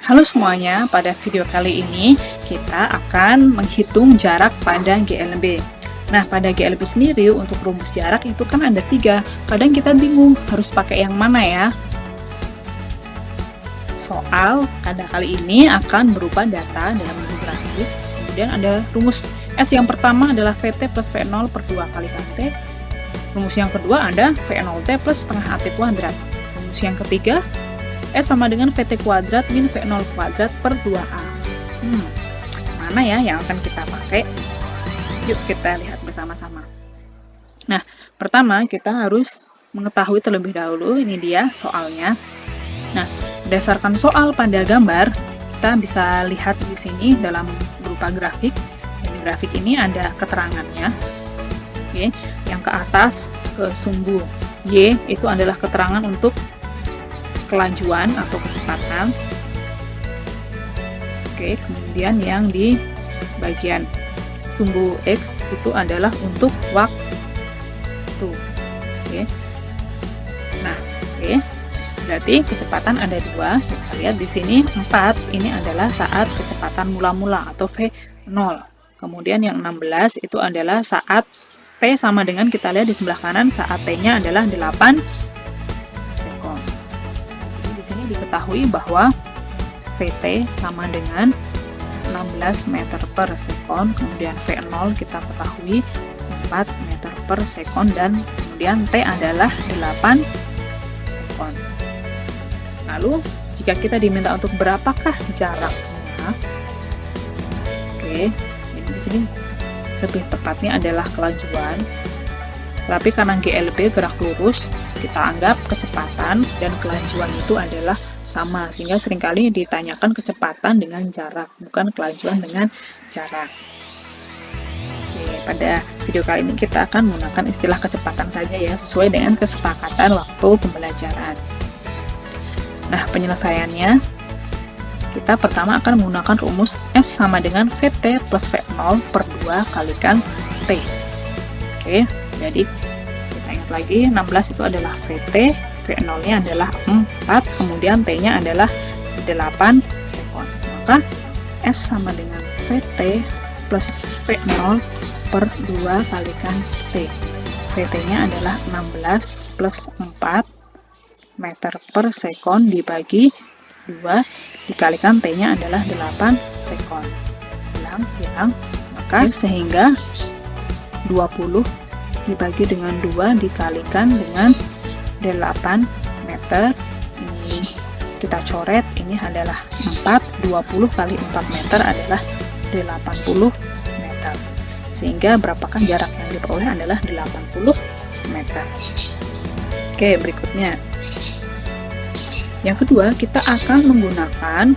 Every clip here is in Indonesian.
Halo semuanya, pada video kali ini kita akan menghitung jarak pada GLB. Nah, pada GLB sendiri untuk rumus jarak itu kan ada 3. Kadang kita bingung harus pakai yang mana ya. Soal pada kali ini akan berupa data dalam bentuk grafik. Kemudian ada rumus S yang pertama adalah VT plus V0 per 2 kali KT. Rumus yang kedua ada V0T plus setengah AT kuadrat. Rumus yang ketiga S sama dengan VT kuadrat min V0 kuadrat per 2A. Mana ya yang akan kita pakai? Yuk kita lihat bersama-sama. Nah, pertama kita harus mengetahui terlebih dahulu, ini dia soalnya. Nah, berdasarkan soal pada gambar, kita bisa lihat di sini dalam berupa grafik. Di grafik ini ada keterangannya. Oke, yang ke atas ke sumbu Y itu adalah keterangan untuk kelajuan atau kecepatan. Oke, kemudian yang di bagian sumbu X itu adalah untuk waktu. Oke. Nah, oke. Berarti kecepatan ada 2. Kita lihat di sini 4 ini adalah saat kecepatan mula-mula atau V0. Kemudian yang 16 itu adalah saat T sama dengan, kita lihat di sebelah kanan, saat T-nya adalah 8 sekon. Diketahui bahwa VT sama dengan 16 meter per sekon, kemudian V0 kita ketahui 4 meter per sekon, dan kemudian T adalah 8 sekon. Lalu jika kita diminta untuk berapakah jaraknya, oke, jadi di sini lebih tepatnya adalah kelajuan. Tapi karena GLB gerak lurus, kita anggap kecepatan dan kelajuan itu adalah sama, sehingga seringkali ditanyakan kecepatan dengan jarak, bukan kelajuan dengan jarak. Oke, pada video kali ini kita akan menggunakan istilah kecepatan saja ya, sesuai dengan kesepakatan waktu pembelajaran. Nah, penyelesaiannya, kita pertama akan menggunakan rumus S sama dengan VT plus V0 per 2 kalikan T. Oke, jadi kita ingat lagi, 16 itu adalah VT, V0-nya adalah 4, kemudian T-nya adalah 8 sekon. Maka S sama dengan VT plus V0 per 2 kalikan T. VT-nya adalah 16 plus 4 meter per sekon dibagi 2, dikalikan T-nya adalah 8 sekon. Hilang, maka sehingga 20 dibagi dengan 2 dikalikan dengan 8 meter, ini kita coret, ini adalah 4, 20 kali 4 meter adalah 80 meter, sehingga berapakah jarak yang diperoleh adalah 80 meter. Oke, berikutnya yang kedua, kita akan menggunakan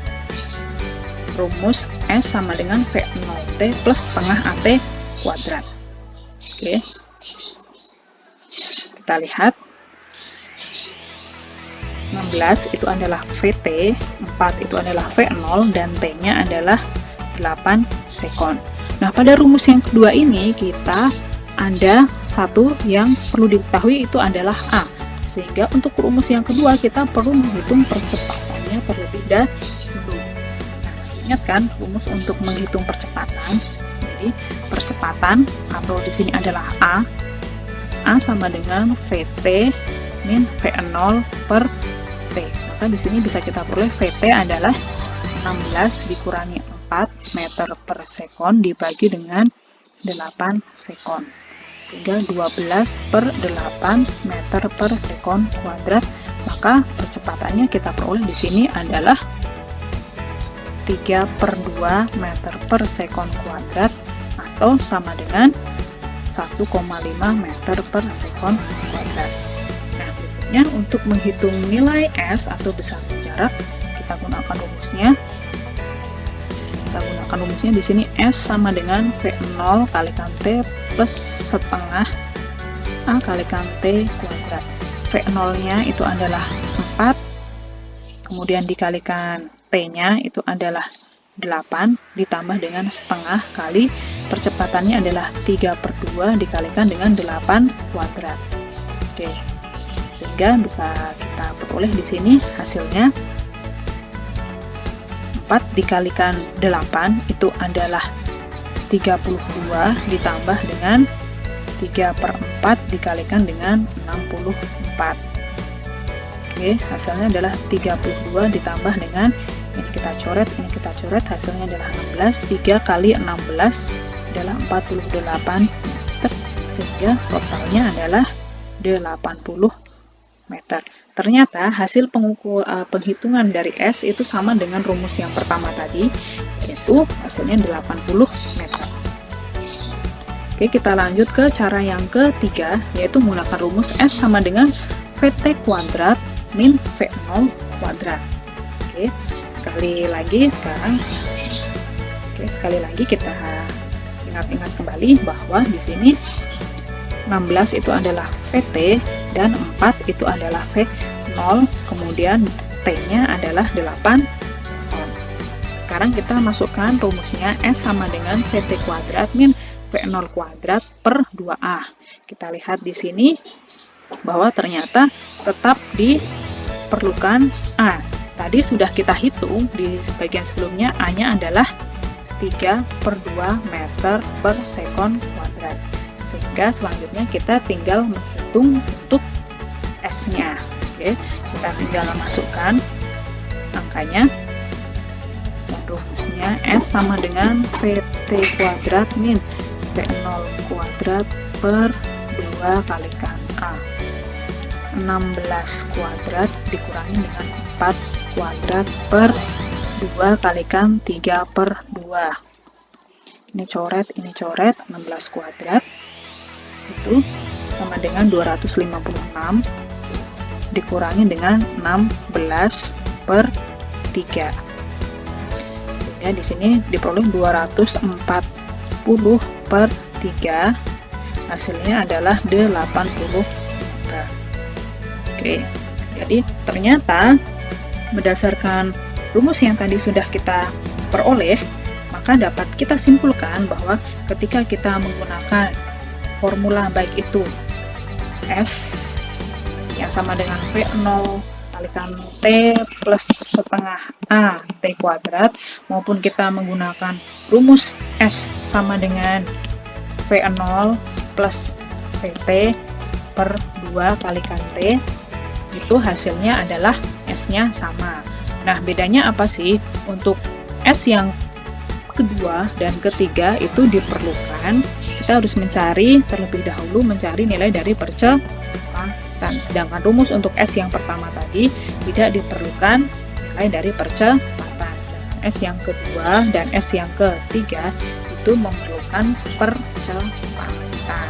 rumus S sama dengan V0T plus setengah AT kuadrat. Oke, kita lihat 16 itu adalah VT, 4 itu adalah V0, dan T-nya adalah 8 sekon. Nah, pada rumus yang kedua ini kita ada satu yang perlu diketahui, itu adalah A. Sehingga untuk rumus yang kedua kita perlu menghitung percepatannya terlebih dahulu. Nah, ingat kan rumus untuk menghitung percepatan. Jadi percepatan atau di sini adalah A. A sama dengan VT min V0 per T. Maka di sini bisa kita peroleh VT adalah 16 dikurangi 4 meter per sekon dibagi dengan 8 sekon. Sehingga 12 per 8 meter per sekon kuadrat. Maka percepatannya kita peroleh di sini adalah 3 per 2 meter per sekon kuadrat, atau sama dengan 1,5 meter per sekon kuadrat. Nah, berikutnya untuk menghitung nilai S atau besar jarak, kita gunakan rumusnya. Di sini S sama dengan V0 kalikan T plus setengah A kalikan T kuadrat. V0-nya itu adalah 4, kemudian dikalikan T-nya itu adalah 8, ditambah dengan setengah kali percepatannya adalah 3 per 2 dikalikan dengan 8 kuadrat. Oke, sehingga bisa kita peroleh di sini hasilnya dikalikan 8 itu adalah 32 ditambah dengan 3/4 dikalikan dengan 64. Oke, hasilnya adalah 32 ditambah dengan ini kita coret, hasilnya adalah 16. 3 kali 16 adalah 48 meter, sehingga totalnya adalah 80 meter. Ternyata hasil penghitungan dari S itu sama dengan rumus yang pertama tadi, yaitu hasilnya 80 meter. Oke, kita lanjut ke cara yang ketiga, yaitu menggunakan rumus S sama dengan VT kuadrat min V0 kuadrat. Oke, sekali lagi kita ingat-ingat kembali bahwa di sini 16 itu adalah VT dan 4 itu adalah V0, kemudian T-nya adalah 8 ton. Sekarang kita masukkan rumusnya S sama dengan VT kuadrat min V0 kuadrat per 2A. Kita lihat di sini bahwa ternyata tetap diperlukan A. Tadi sudah kita hitung di bagian sebelumnya, A-nya adalah 3/2 meter per sekon kuadrat. Sehingga selanjutnya kita tinggal menghitung untuk S-nya. Oke, kita tinggal masukkan angkanya. Rumusnya S sama dengan VT kuadrat min V0 kuadrat per 2 kalikan A. 16 kuadrat dikurangi dengan 4 kuadrat per 2 kalikan 3/2. Ini coret, 16 kuadrat itu sama dengan 256 dikurangi dengan 16 per 3. Ya, di sini diperoleh 240 per 3, hasilnya adalah 80 meter. Oke, jadi ternyata berdasarkan rumus yang tadi sudah kita peroleh, maka dapat kita simpulkan bahwa ketika kita menggunakan formula baik itu S yang sama dengan V0 kalikan T plus setengah A T kuadrat, maupun kita menggunakan rumus S sama dengan V0 plus VT per 2 kalikan T, itu hasilnya adalah S-nya sama. Nah, bedanya apa sih? Untuk S yang kedua dan ketiga itu diperlukan, kita harus terlebih dahulu mencari nilai dari percepatan. Sedangkan rumus untuk S yang pertama tadi tidak diperlukan nilai dari percepatan. Sedangkan S yang kedua dan S yang ketiga itu memerlukan percepatan.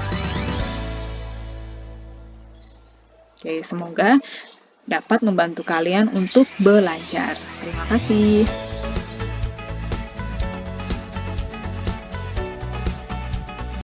Oke, semoga dapat membantu kalian untuk belajar. Terima kasih.